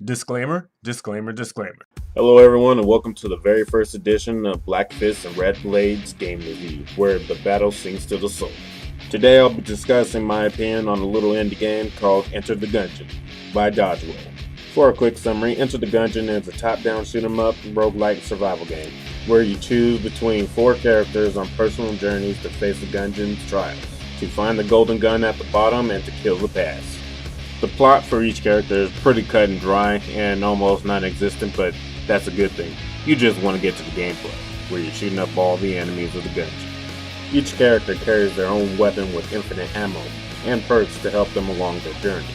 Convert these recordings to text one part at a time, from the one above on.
Disclaimer, disclaimer, disclaimer. Hello everyone and welcome to the very first edition of Black Fist and Red Blades game review, where the battle sings to the soul. Today I'll be discussing my opinion on a little indie game called Enter the Gungeon by Dodgewell. For a quick summary, Enter the Gungeon is a top-down shoot-'em-up roguelike survival game, where you choose between 4 characters on personal journeys to face the Gungeon's trials, to find the golden gun at the bottom and to kill the past. The plot for each character is pretty cut and dry and almost non-existent, but that's a good thing. You just want to get to the gameplay, where you're shooting up all the enemies of the gungeon. Each character carries their own weapon with infinite ammo and perks to help them along their journey.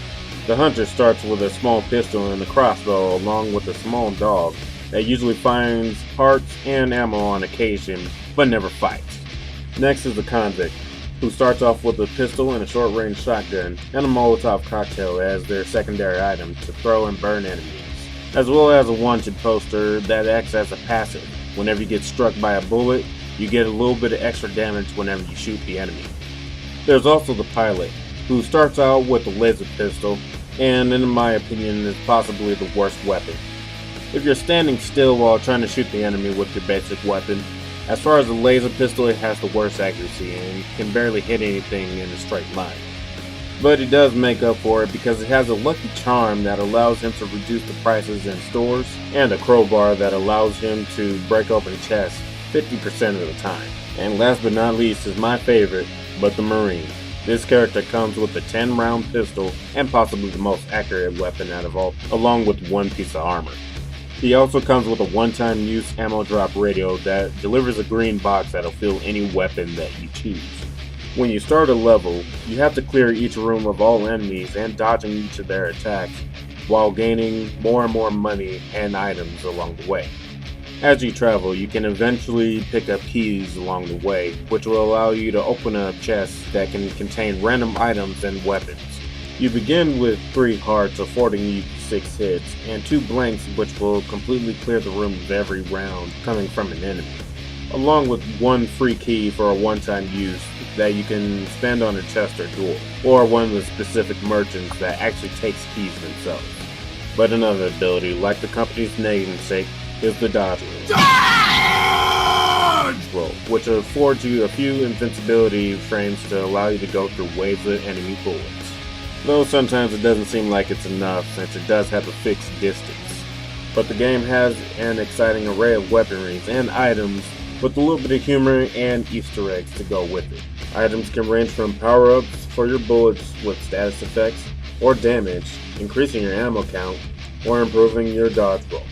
The hunter starts with a small pistol and a crossbow along with a small dog that usually finds parts and ammo on occasion, but never fights. Next is the convict, who starts off with a pistol and a short-range shotgun and a Molotov cocktail as their secondary item to throw and burn enemies, as well as a wanted poster that acts as a passive. Whenever you get struck by a bullet, you get a little bit of extra damage whenever you shoot the enemy. There's also the pilot, who starts out with a laser pistol, and in my opinion is possibly the worst weapon. If you're standing still while trying to shoot the enemy with your basic weapon, as far as the laser pistol, it has the worst accuracy and can barely hit anything in a straight line. But it does make up for it because it has a lucky charm that allows him to reduce the prices in stores, and a crowbar that allows him to break open chests 50% of the time. And last but not least is my favorite, but the Marine. This character comes with a 10-round pistol and possibly the most accurate weapon out of all, along with one piece of armor. He also comes with a one-time use ammo drop radio that delivers a green box that'll fill any weapon that you choose. When you start a level, you have to clear each room of all enemies and dodging each of their attacks, while gaining more and more money and items along the way. As you travel, you can eventually pick up keys along the way, which will allow you to open up chests that can contain random items and weapons. You begin with 3 hearts affording you 6 hits, and 2 blanks which will completely clear the room of every round coming from an enemy, along with 1 free key for a one-time use that you can spend on a chest or door, or one of the specific merchants that actually takes keys themselves. But another ability, like the company's namesake, is the dodge roll, which affords you a few invincibility frames to allow you to go through waves of enemy bullets. Though sometimes it doesn't seem like it's enough since it does have a fixed distance. But the game has an exciting array of weaponries and items with a little bit of humor and Easter eggs to go with it. Items can range from power-ups for your bullets with status effects or damage, increasing your ammo count, or improving your dodge roll,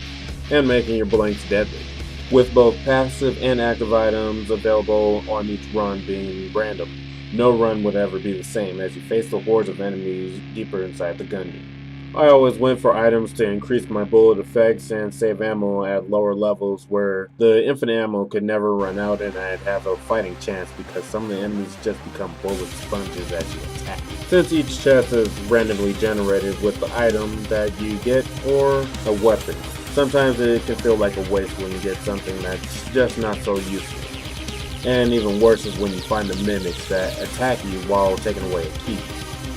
and making your blanks deadly, with both passive and active items available on each run being random. No run would ever be the same as you face the hordes of enemies deeper inside the gungeon. I always went for items to increase my bullet effects and save ammo at lower levels where the infinite ammo could never run out and I'd have a fighting chance because some of the enemies just become bullet sponges as you attack. Since each chest is randomly generated with the item that you get or a weapon, sometimes it can feel like a waste when you get something that's just not so useful. And even worse is when you find the mimics that attack you while taking away a key.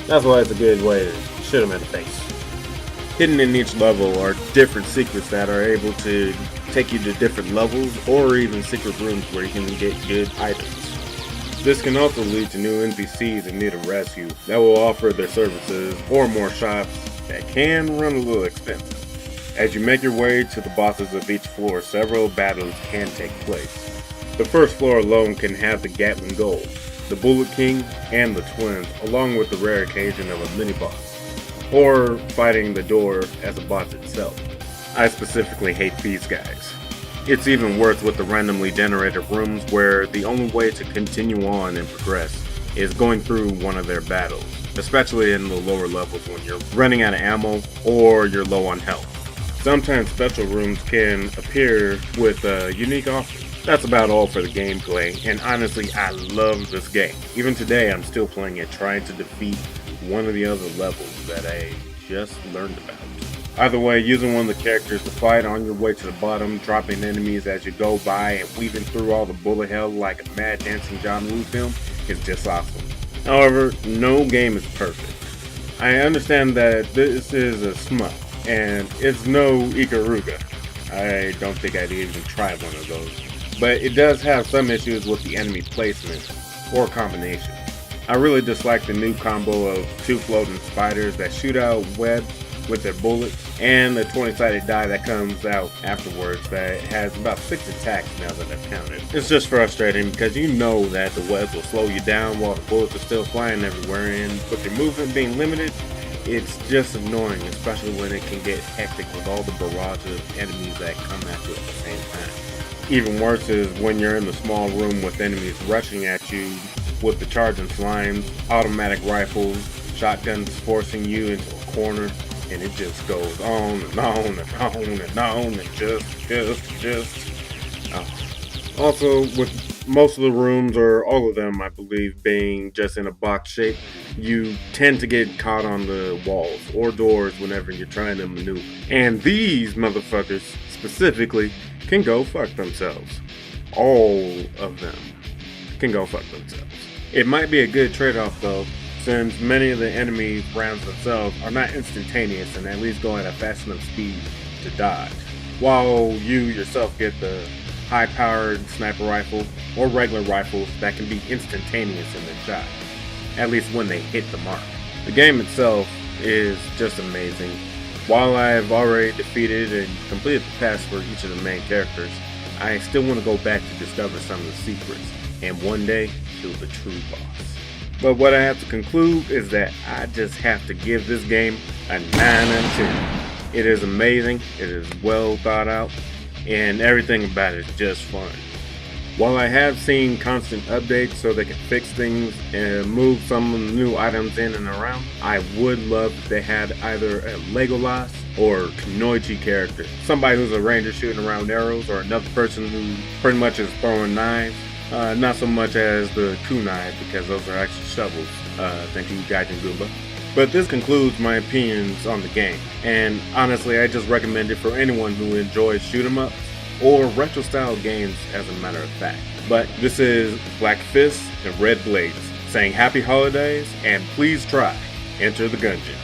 That's why it's a good way to shoot them in the face. Hidden in each level are different secrets that are able to take you to different levels or even secret rooms where you can get good items. This can also lead to new NPCs in need of rescue that will offer their services or more shops that can run a little expensive. As you make your way to the bosses of each floor, several battles can take place. The first floor alone can have the Gatling Gold, the Bullet King, and the Twins, along with the rare occasion of a mini-boss, or fighting the door as a boss itself. I specifically hate these guys. It's even worse with the randomly generated rooms where the only way to continue on and progress is going through one of their battles, especially in the lower levels when you're running out of ammo or you're low on health. Sometimes special rooms can appear with a unique offer. That's about all for the gameplay, and honestly, I love this game. Even today, I'm still playing it, trying to defeat one of the other levels that I just learned about. Either way, using one of the characters to fight on your way to the bottom, dropping enemies as you go by, and weaving through all the bullet hell like a mad dancing John Woo film is just awesome. However, no game is perfect. I understand that this is a smut, and it's no Ikaruga. I don't think I'd even try one of those. But it does have some issues with the enemy placement or combination. I really dislike the new combo of 2 floating spiders that shoot out webs with their bullets, and the 20-sided die that comes out afterwards that has about 6 attacks now that I've counted. It's just frustrating because you know that the webs will slow you down while the bullets are still flying everywhere, and with your movement being limited, it's just annoying, especially when it can get hectic with all the barrage of enemies that come at you at the same time. Even worse is when you're in the small room with enemies rushing at you with the charging slimes, automatic rifles, shotguns forcing you into a corner, and it just goes on and on and on and on and just. Also, with most of the rooms, or all of them, I believe, being just in a box shape, you tend to get caught on the walls or doors whenever you're trying to maneuver. And these motherfuckers, specifically, can go fuck themselves. All of them can go fuck themselves. It might be a good trade-off, though, since many of the enemy rounds themselves are not instantaneous and at least go at a fast enough speed to dodge, while you yourself get the high-powered sniper rifle or regular rifles that can be instantaneous in their shot, at least when they hit the mark. The game itself is just amazing. While I've already defeated and completed the tasks for each of the main characters, I still want to go back to discover some of the secrets, and one day kill the true boss. But what I have to conclude is that I just have to give this game a 9 out of 10. It is amazing, it is well thought out, and everything about it is just fun. While I have seen constant updates so they can fix things and move some of the new items in and around, I would love if they had either a Legolas or Kunoichi character. Somebody who's a ranger shooting around arrows, or another person who pretty much is throwing knives. Not so much as the kunai, because those are actually shovels. Thank you, Gaijin Goomba. But this concludes my opinions on the game, and honestly I just recommend it for anyone who enjoys shoot 'em ups or retro style games, as a matter of fact. But this is Black Fists and Red Blades saying happy holidays, and please try Enter the Gungeon.